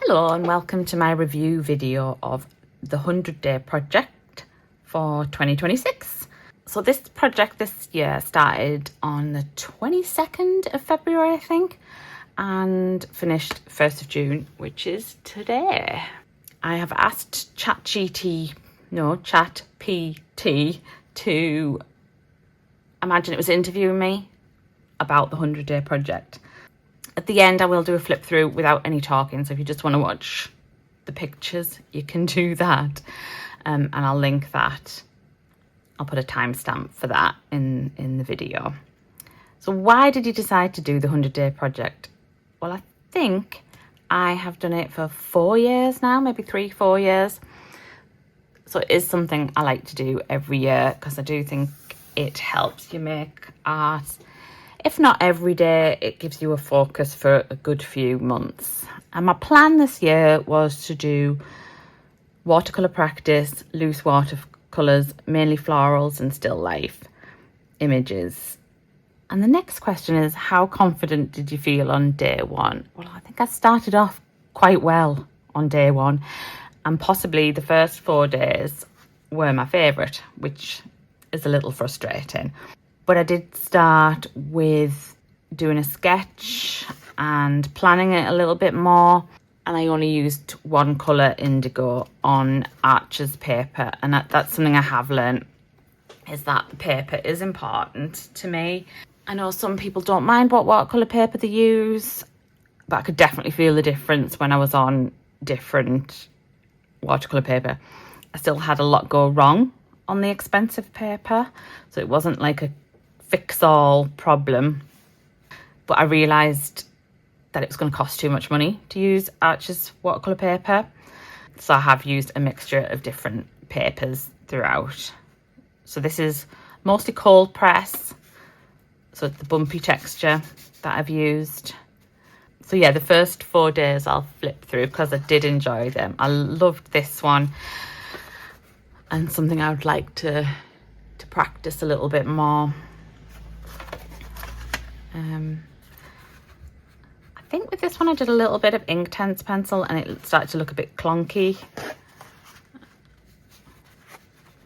Hello and welcome to my review video of the 100-day project for 2026. So this project this year started on the 22nd of February, I think, and finished 1st of June, which is today. I have asked ChatGPT to imagine it was interviewing me about the 100-day project. At the end, I will do a flip through without any talking. So if you just want to watch the pictures, you can do that. And I'll link that. I'll put a timestamp for that in the video. So why did you decide to do the 100-day project? Well, I think I have done it for 4 years now, maybe 3-4 years. So it is something I like to do every year because I do think it helps you make art. If not every day, it gives you a focus for a good few months. And my plan this year was to do watercolour practice, loose watercolours, mainly florals and still life images. And the next question is, how confident did you feel on day one? Well, I think I started off quite well on day one, and possibly the first 4 days were my favourite, which is a little frustrating. But I did start with doing a sketch and planning it a little bit more. And I only used one colour, Indigo, on Archer's paper. And that's something I have learned, is that the paper is important to me. I know some people don't mind what watercolour paper they use, but I could definitely feel the difference when I was on different watercolour paper. I still had a lot go wrong on the expensive paper. So it wasn't like a fix-all problem, but I realised that it was going to cost too much money to use Archer's watercolour paper, so I have used a mixture of different papers throughout. So this is mostly cold press, so it's the bumpy texture that I've used. So yeah, the first 4 days I'll flip through because I did enjoy them. I loved this one, and something I would like to practice a little bit more. I think with this one I did a little bit of Inktense pencil and it started to look a bit clunky.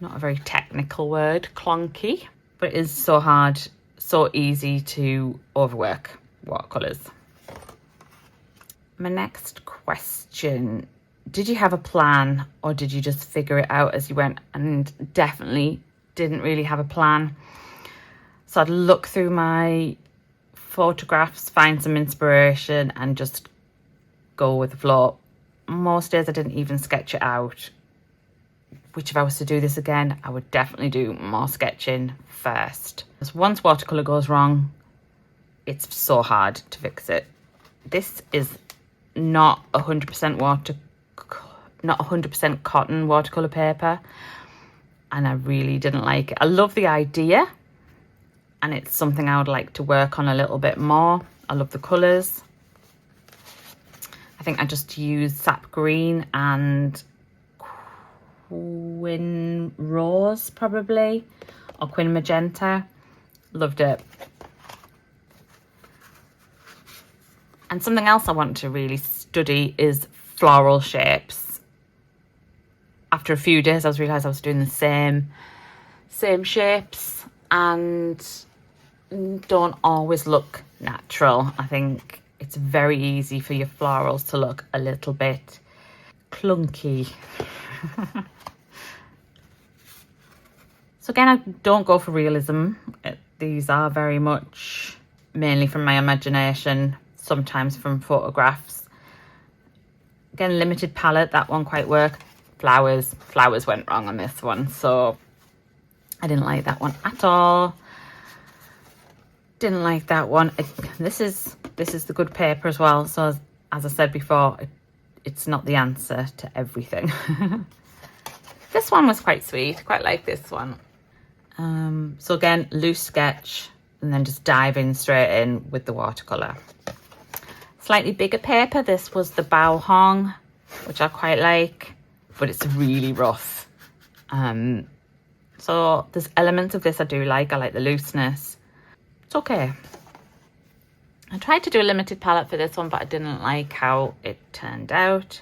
Not a very technical word, clunky, but it is so hard, so easy to overwork watercolours. My next question, did you have a plan or did you just figure it out as you went? And definitely didn't really have a plan. So I'd look through my photographs, find some inspiration and just go with the flow. Most days I didn't even sketch it out, which if I was to do this again, I would definitely do more sketching first. Because once watercolour goes wrong, it's so hard to fix it. This is not 100% not 100% cotton watercolour paper, and I really didn't like it. I love the idea, and it's something I would like to work on a little bit more. I love the colours. I think I just used sap green and quin rose probably, or quin magenta. Loved it. And something else I want to really study is floral shapes. After a few days I realised I was doing the same shapes and don't always look natural. I think it's very easy for your florals to look a little bit clunky. So again, I don't go for realism. These are very much mainly from my imagination, sometimes from photographs. Again, limited palette, that one quite worked. Flowers went wrong on this one, so I didn't like that one at all. Didn't like that one. This is the good paper as well. So as I said before, it's not the answer to everything. This one was quite sweet. Quite like this one. So again, loose sketch and then just dive in straight in with the watercolour. Slightly bigger paper. This was the Bao Hong, which I quite like, but it's really rough. So there's elements of this I do like. I like the looseness. It's okay. I tried to do a limited palette for this one, but I didn't like how it turned out.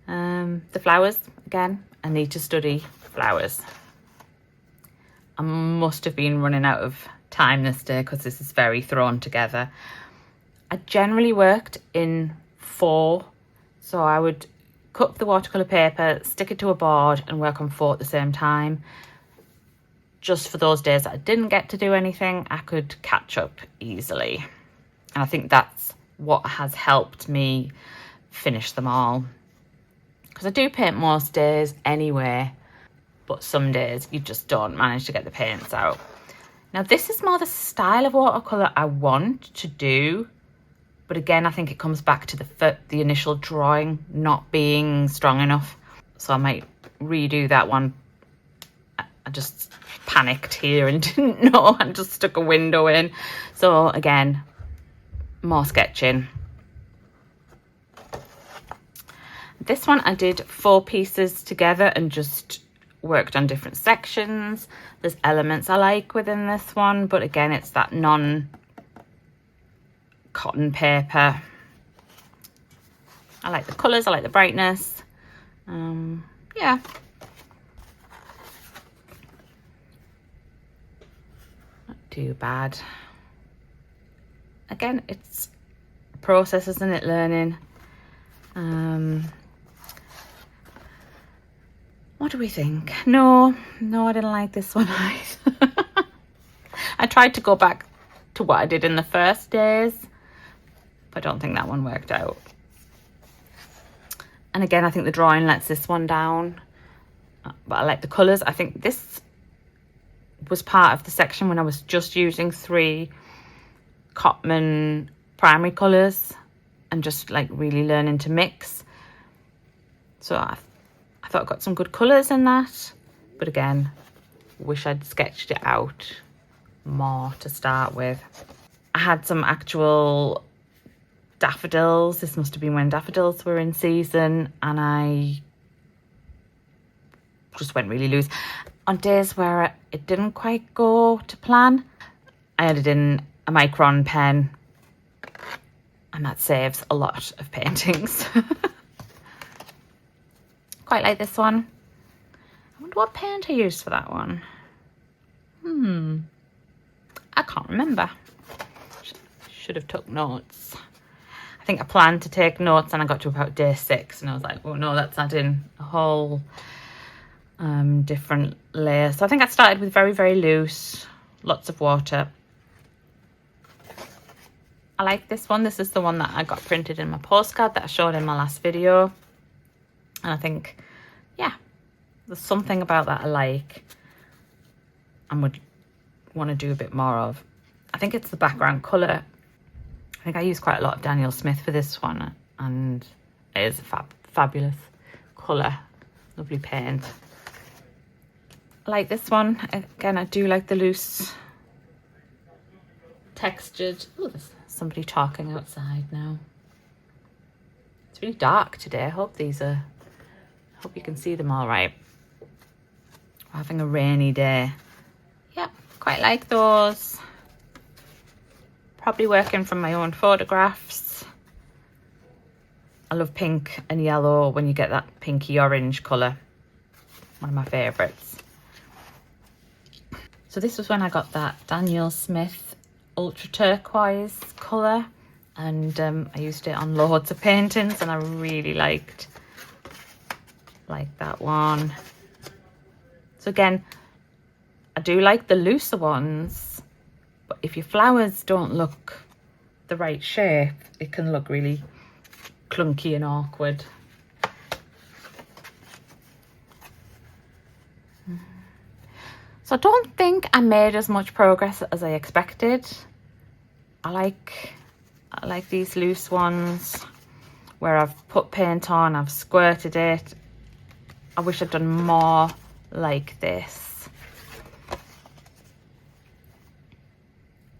The flowers, again, I need to study flowers. I must have been running out of time this day because this is very thrown together. I generally worked in 4, so I would cut up the watercolour paper, stick it to a board and work on 4 at the same time. Just for those days that I didn't get to do anything, I could catch up easily. And I think that's what has helped me finish them all. Because I do paint most days anyway, but some days you just don't manage to get the paints out. Now this is more the style of watercolour I want to do. But again, I think it comes back to the initial drawing not being strong enough. So I might redo that one. I just panicked here and didn't know and just stuck a window in. So again, more sketching. This one I did 4 pieces together and just worked on different sections. There's elements I like within this one, but again, it's that non-cotton paper. I like the colours, I like the brightness. Yeah. Not too bad. Again, it's a process, isn't it, learning? What do we think? No, I didn't like this one either. I tried to go back to what I did in the first days, but I don't think that one worked out. And again, I think the drawing lets this one down, but I like the colours. I think this was part of the section when I was just using 3 Cotman primary colours and just like really learning to mix. So I thought I got some good colours in that, but again, wish I'd sketched it out more to start with. I had some actual daffodils. This must have been when daffodils were in season, and I just went really loose. On days where it didn't quite go to plan, I added in a micron pen, and that saves a lot of paintings. Quite like this one. I wonder what paint I used for that one. I can't remember. Should have took notes. I think I planned to take notes and I got to about day 6 and I was like, oh no, that's adding a whole different layer. So I think I started with very, very loose, lots of water. I like this one. This is the one that I got printed in my postcard that I showed in my last video. And I think, yeah, there's something about that I like and would want to do a bit more of. I think it's the background colour. I think I used quite a lot of Daniel Smith for this one, and it is a fabulous colour. Lovely paint. I like this one. Again, I do like the loose textured. Oh, there's somebody talking outside now. It's really dark today. I hope you can see them all right. We're having a rainy day. Yep, quite like those. Probably working from my own photographs. I love pink and yellow when you get that pinky orange colour. One of my favourites. So this was when I got that Daniel Smith Ultra Turquoise colour, and I used it on loads of paintings and I really liked that one. So again, I do like the looser ones, but if your flowers don't look the right shape, it can look really clunky and awkward. So I don't think I made as much progress as I expected. I like these loose ones where I've put paint on, I've squirted it. I wish I'd done more like this.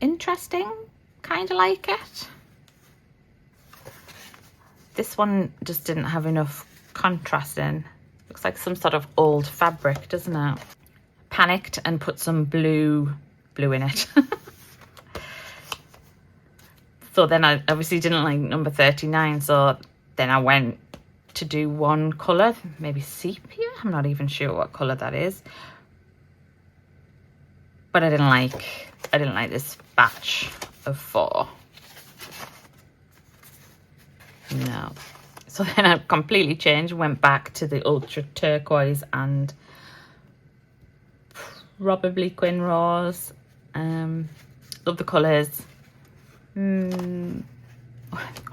Interesting, kind of like it. This one just didn't have enough contrast in. Looks like some sort of old fabric, doesn't it? Panicked and put some blue in it. So then I obviously didn't like number 39, so then I went to do one colour, maybe sepia. I'm not even sure what colour that is. But I didn't like this batch of 4. No. So then I completely changed, went back to the Ultra Turquoise and probably Quin Rose. Love the colours.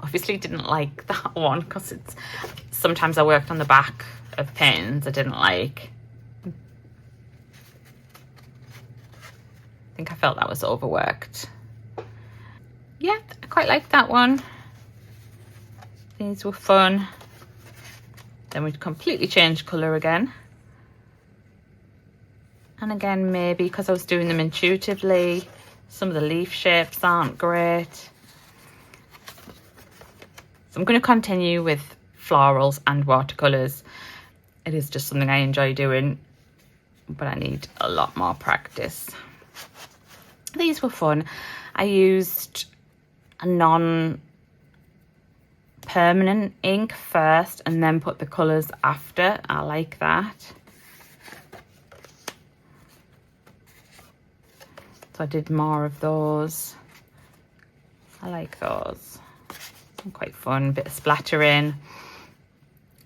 Obviously didn't like that one because it's sometimes I worked on the back of pins I didn't like. I think I felt that was overworked. Yeah, I quite liked that one. These were fun. Then we'd completely changed colour again. And again, maybe because I was doing them intuitively, some of the leaf shapes aren't great. So I'm going to continue with florals and watercolours. It is just something I enjoy doing, but I need a lot more practice. These were fun. I used a non-permanent ink first and then put the colours after. I like that. So I did more of those. I like those. They're quite fun, bit of splattering.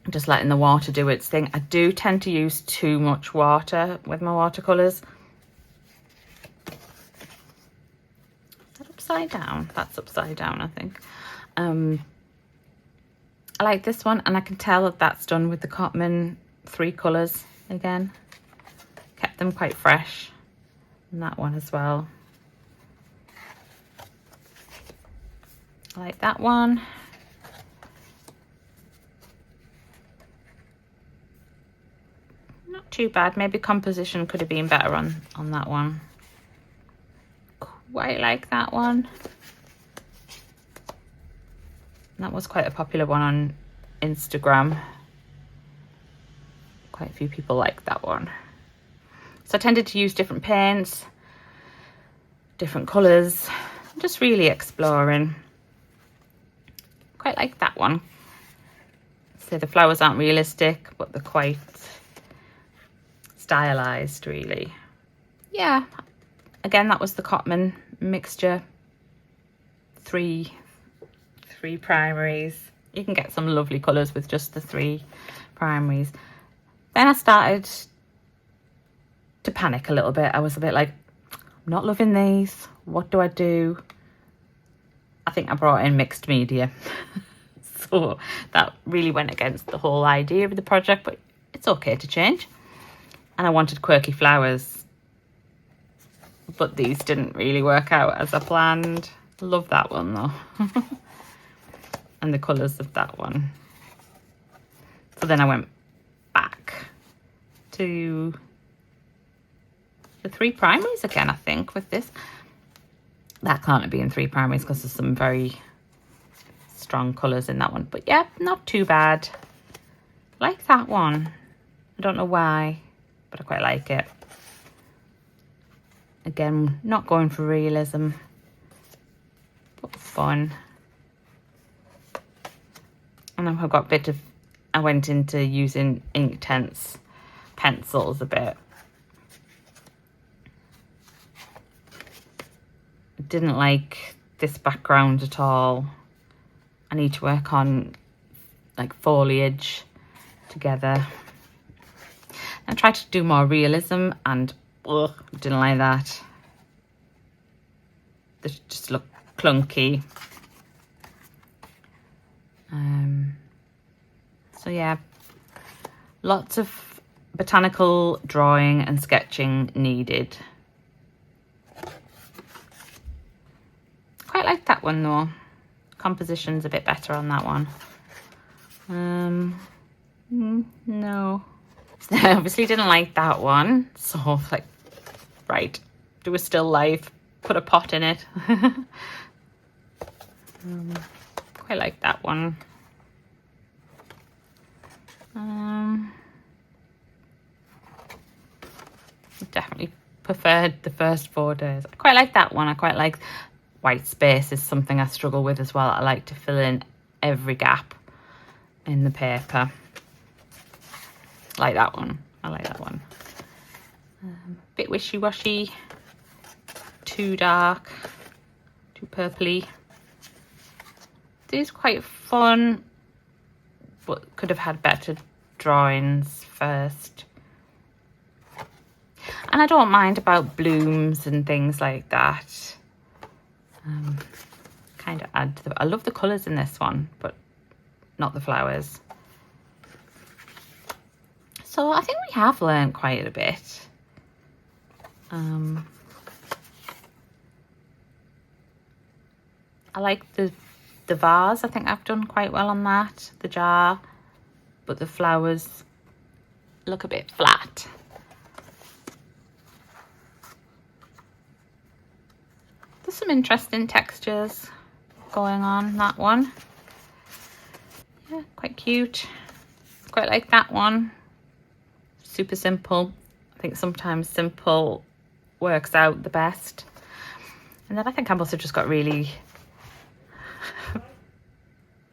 Just letting the water do its thing. I do tend to use too much water with my watercolours. Is that upside down? That's upside down, I think. I like this one, and I can tell that that's done with the Cotman 3 colours again. Kept them quite fresh. And that one as well. I like that one. Not too bad. Maybe composition could have been better on that one. Quite like that one. That was quite a popular one on Instagram. Quite a few people like that one. So I tended to use different paints, different colours, just really exploring. Quite like that one. So the flowers aren't realistic, but they're quite stylised, really. Yeah, again, that was the Cotman mixture. Three primaries. You can get some lovely colours with just the 3 primaries. Then I started to panic a little bit. I was a bit like, I'm not loving these. What do I do? I think I brought in mixed media. So that really went against the whole idea of the project, but it's okay to change. And I wanted quirky flowers, but these didn't really work out as I planned. Love that one though. And the colours of that one. So then I went back to the 3 primaries again, I think, with this. That can't be in 3 primaries because there's some very strong colours in that one. But yeah, not too bad. Like that one. I don't know why, but I quite like it. Again, not going for realism, but fun. And then I've got a bit of, I went into using Inktense pencils a bit. Didn't like this background at all. I need to work on like foliage together. I tried to do more realism and didn't like that. They just look clunky. So yeah, lots of botanical drawing and sketching needed. Quite like that one though. Composition's a bit better on that one. No. I obviously didn't like that one. So like, right, do a still life, put a pot in it. Quite like that one. Definitely preferred the first 4 days. I quite like that one. I quite like white space is something I struggle with as well. I like to fill in every gap in the paper. Like that one. I like that one. Bit wishy-washy, too dark, too purpley. These are quite fun, but could have had better drawings first. And I don't mind about blooms and things like that. Kind of add to the... I love the colours in this one, but not the flowers. So I think we have learned quite a bit. I like the vase. I think I've done quite well on that. The jar, but the flowers look a bit flat. There's some interesting textures going on that one. Yeah, quite cute. Quite like that one. Super simple. I think sometimes simple works out the best. And then I think I must have just got really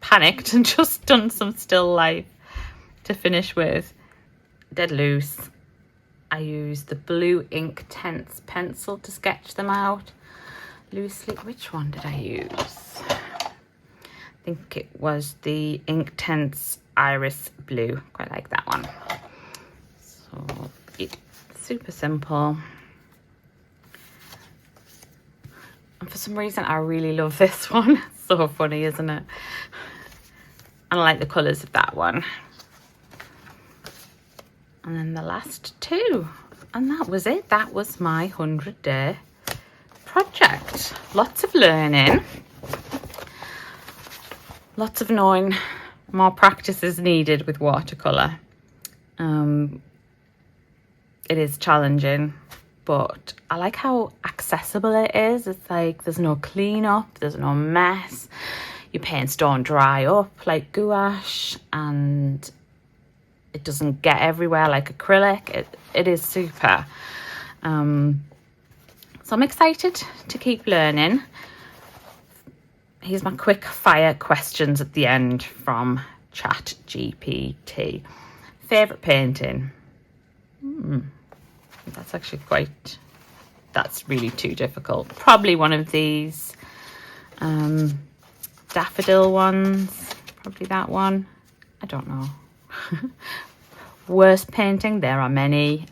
panicked and just done some still life to finish with. Dead loose. I used the blue ink tense pencil to sketch them out loosely. Which one did I use? I think it was the ink tense iris blue. Quite like that one. So it's super simple. And for some reason I really love this one. It's so funny, isn't it? And I like the colours of that one. And then the last two. And that was it. That was my 100-day project. Lots of learning. Lots of knowing. More practice is needed with watercolour. It is challenging, but I like how accessible it is. It's like there's no cleanup, there's no mess. Your paints don't dry up like gouache, and it doesn't get everywhere like acrylic. It is super. So I'm excited to keep learning. Here's my quick fire questions at the end from ChatGPT. Favourite painting? That's actually quite... That's really too difficult. Probably one of these daffodil ones. Probably that one. I don't know. Worst painting? There are many.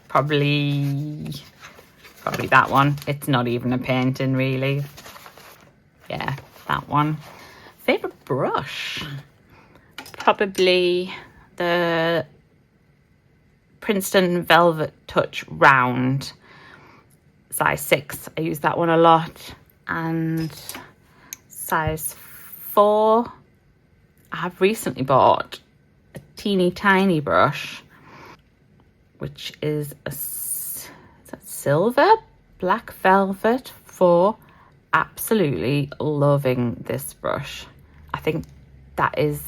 Probably that one. It's not even a painting, really. Yeah, that one. Favourite brush? Probably the Princeton Velvet Touch Round, size 6. I use that one a lot. And size 4, I have recently bought a teeny tiny brush, which is is that silver? Black Velvet 4. Absolutely loving this brush. I think that is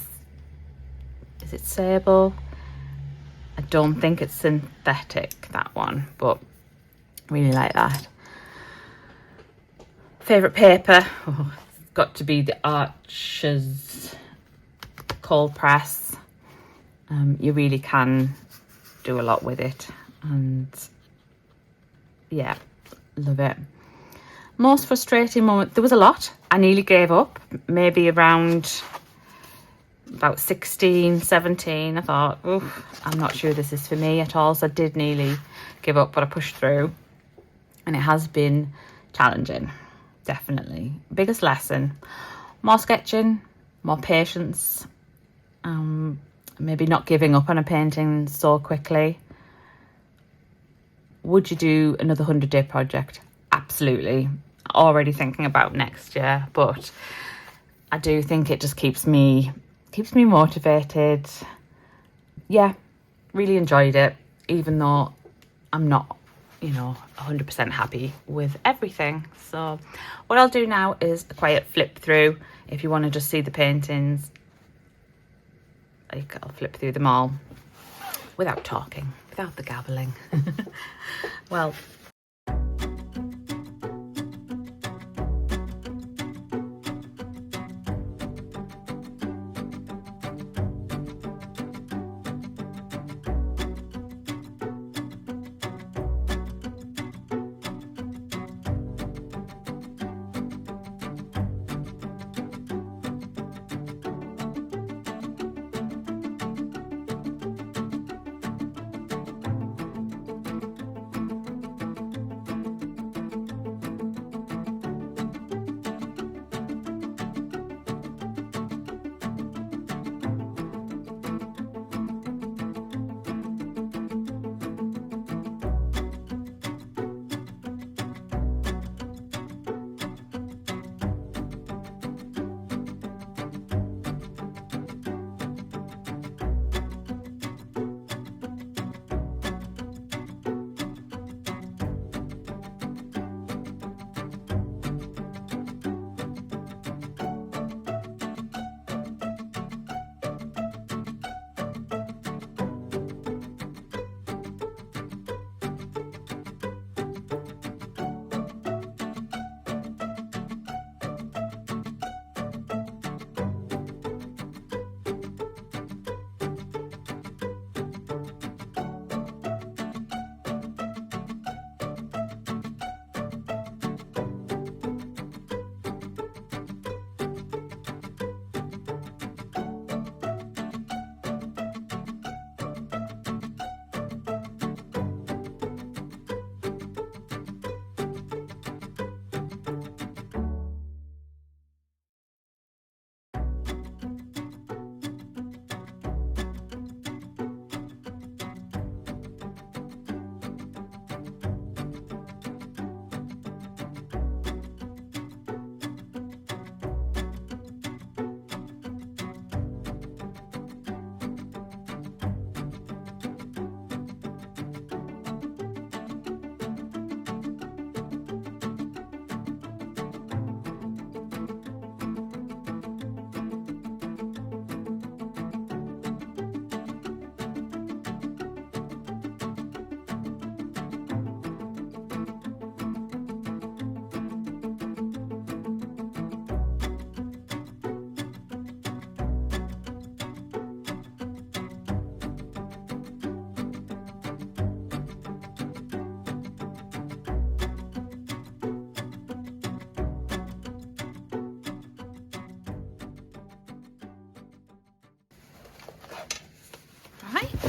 it sable? I don't think it's synthetic, that one, but really like that. Favourite paper? Oh, it's got to be the Arches cold press. You really can do a lot with it, and yeah, love it. Most frustrating moment? There was a lot. I nearly gave up, maybe around about 16, 17. I thought, oof, I'm not sure this is for me at all. So I did nearly give up, but I pushed through. And it has been challenging, definitely. Biggest lesson, more sketching, more patience. Maybe not giving up on a painting so quickly. Would you do another 100-day project? Absolutely. Already thinking about next year, but I do think it just keeps me motivated. Yeah, really enjoyed it, even though I'm not, 100% happy with everything. So what I'll do now is a quiet flip through. If you want to just see the paintings, I'll flip through them all without talking, without the gabbling. Well,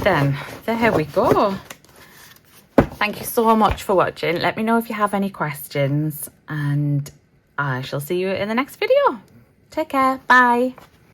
then there we go. Thank you so much for watching. Let me know if you have any questions, and I shall see you in the next video. Take care. Bye.